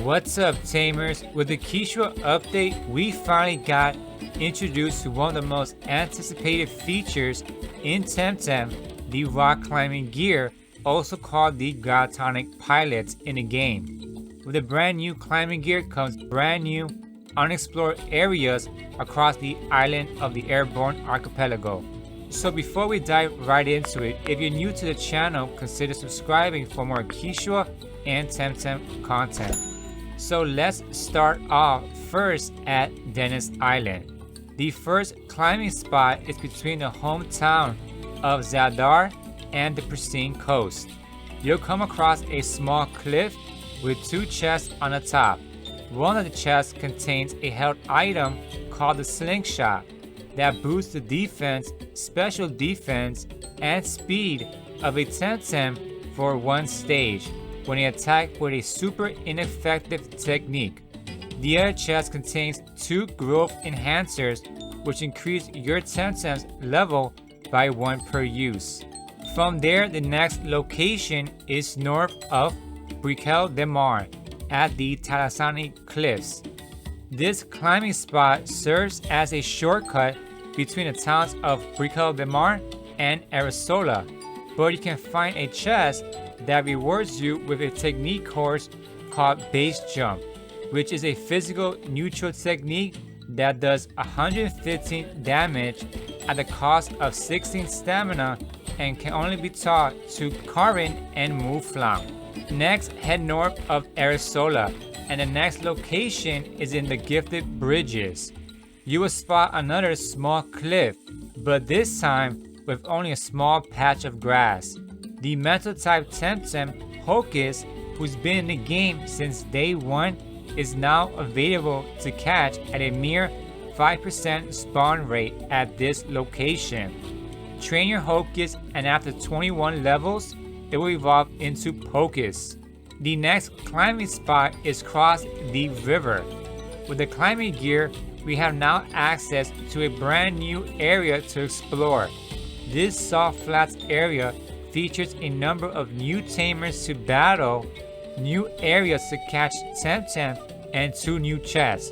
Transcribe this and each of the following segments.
What's up, Tamers? With the Kisiwa update, we finally got introduced to one of the most anticipated features in Temtem, the rock climbing gear, also called the Gravitonic Piolets in the game. With the brand new climbing gear comes brand new unexplored areas across the island of the airborne archipelago. So before we dive right into it, if you're new to the channel, consider subscribing for more Kisiwa and Temtem content. So let's start off first at Dennis Island. The first climbing spot is between the hometown of Zadar and the pristine coast. You'll come across a small cliff with two chests on the top. One of the chests contains a held item called the Slingshot that boosts the defense, special defense, and speed of a Temtem for one stage when they attack with a super ineffective technique. The other chest contains two growth enhancers which increase your Temtem's level by 1 per use. From there, the next location is north of Briquel de Mar at the Talasani Cliffs. This climbing spot serves as a shortcut between the towns of Briquel de Mar and Arisola, but you can find a chest that rewards you with a technique course called Base Jump, which is a physical neutral technique that does 115 damage at the cost of 16 stamina and can only be taught to Karin and Muflang. Next, head north of Arisola, and the next location is in the Gifted Bridges. You will spot another small cliff, but this time with only a small patch of grass. The mental type Temtem, Hocus, who's been in the game since day 1, is now available to catch at a mere 5% spawn rate at this location. Train your Hocus, and after 21 levels, it will evolve into Pocus. The next climbing spot is across the river. With the climbing gear, we have now access to a brand new area to explore. This soft flats area features a number of new tamers to battle, new areas to catch Temtem, and 2 new chests.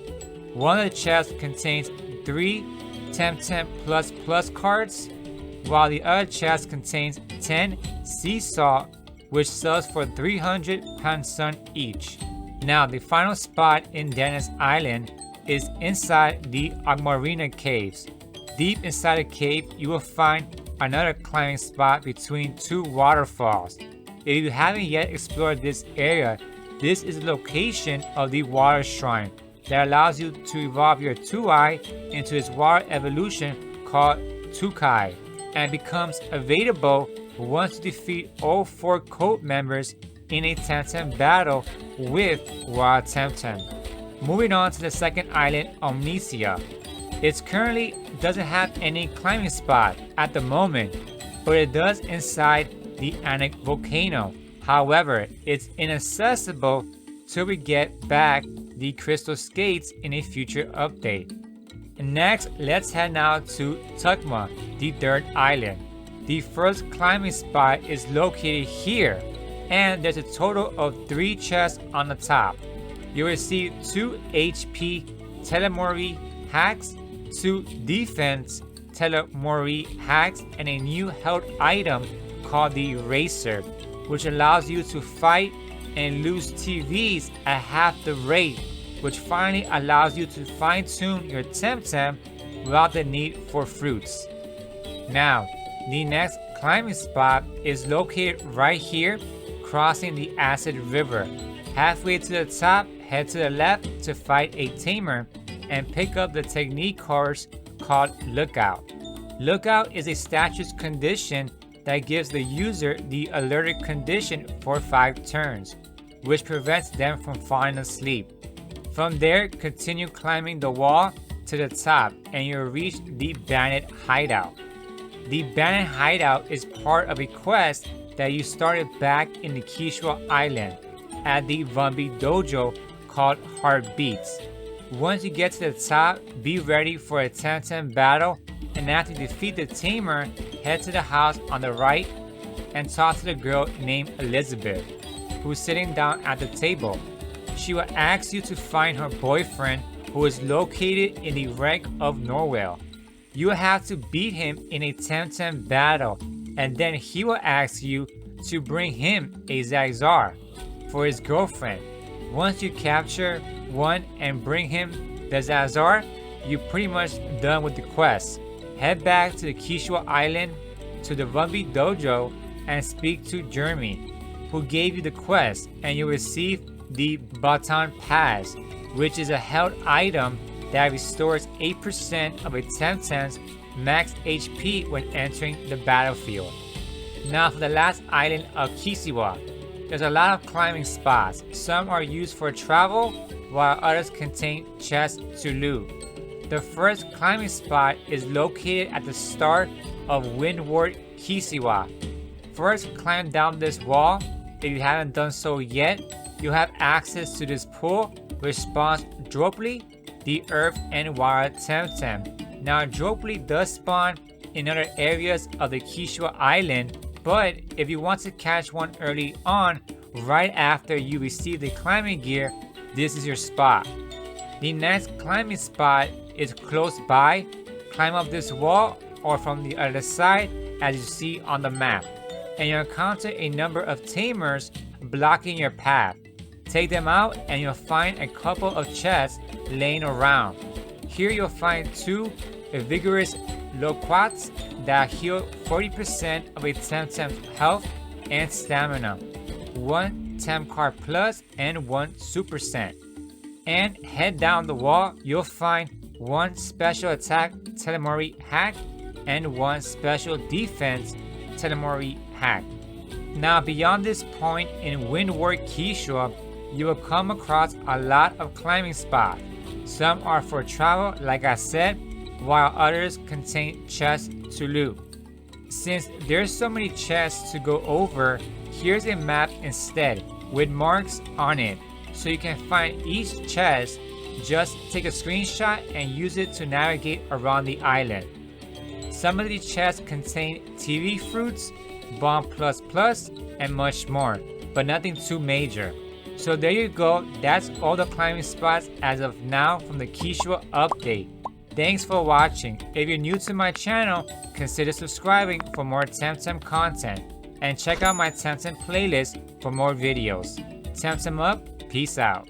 One of the chests contains 3 Temtem++ cards, while the other chest contains 10 sea salt, which sells for 300 Pansun each. Now, the final spot in Dennis Island is inside the Agmarina Caves. Deep inside the cave, you will find another climbing spot between 2 waterfalls. If you haven't yet explored this area, this is the location of the water shrine that allows you to evolve your Tuai into its water evolution called Tukai, and becomes available once you defeat all 4 cult members in a Temtem battle with Wild Temtem. Moving on to the second island, Omnicia. It currently doesn't have any climbing spot at the moment, but it does inside the Anak Volcano. However, it's inaccessible till we get back the crystal skates in a future update. And next, let's head now to Tukma, the third island. The first climbing spot is located here, and there's a total of 3 chests on the top. You receive 2 HP Telemori hacks, 2 defense Telemori hacks, and a new held item called the Eraser, which allows you to fight and lose TVs at half the rate, which finally allows you to fine-tune your Temtem without the need for fruits. Now, the next climbing spot is located right here, crossing the Acid River. Halfway to the top, head to the left to fight a tamer and pick up the technique course called Lookout. Lookout is a status condition that gives the user the alerted condition for 5 turns, which prevents them from falling asleep. From there, continue climbing the wall to the top and you'll reach the Bandit Hideout. The Bandit Hideout is part of a quest that you started back in the Kisiwa Island at the Vumbi Dojo called Heartbeats. Once you get to the top, be ready for a Temtem battle, and after you defeat the tamer, head to the house on the right and talk to the girl named Elizabeth, who's sitting down at the table. she will ask you to find her boyfriend, who is located in the rank of Norwell. You will have to beat him in a Temtem battle, and then he will ask you to bring him a Zagzar for his girlfriend. Once you capture one and bring him the Zagzar, you're pretty much done with the quest. Head back to the Kisiwa Island to the Vumbi Dojo and speak to Jeremy, who gave you the quest, and you'll receive the Baton Pass, which is a held item that restores 8% of a Temtem's max HP when entering the battlefield. Now for the last island of Kisiwa. There's a lot of climbing spots. Some are used for travel, while others contain chests to loot. The first climbing spot is located at the start of Windward, Kisiwa. First, climb down this wall. If you haven't done so yet, you have access to this pool, which spawns Droply, the Earth and Wild Temtem. Now, Droply does spawn in other areas of the Kisiwa Island, but if you want to catch one early on, right after you receive the climbing gear, this is your spot. The next climbing spot is close by. Climb up this wall or from the other side as you see on the map, and you'll encounter a number of tamers blocking your path. Take them out and you'll find a couple of chests laying around. Here you'll find 2 Vigorous Loquats that heal 40% of a Temtem's health and stamina, 1 TemCard Plus and 1 Super Scent. And head down the wall, you'll find 1 special attack Telemori hack and 1 special defense Telemori hack. Now beyond this point in Windward Kisiwa, you will come across a lot of climbing spots. Some are for travel, like I said, while others contain chests to loot. Since there's so many chests to go over, here's a map instead with marks on it, so you can find each chest. Just take a screenshot and use it to navigate around the island. Some of these chests contain TV fruits, Bomb Plus Plus, and much more, but nothing too major. So there you go, that's all the climbing spots as of now from the Kisiwa update. Thanks for watching. If you're new to my channel, consider subscribing for more Temtem content, and check out my Temtem playlist for more videos. Temtem up, peace out.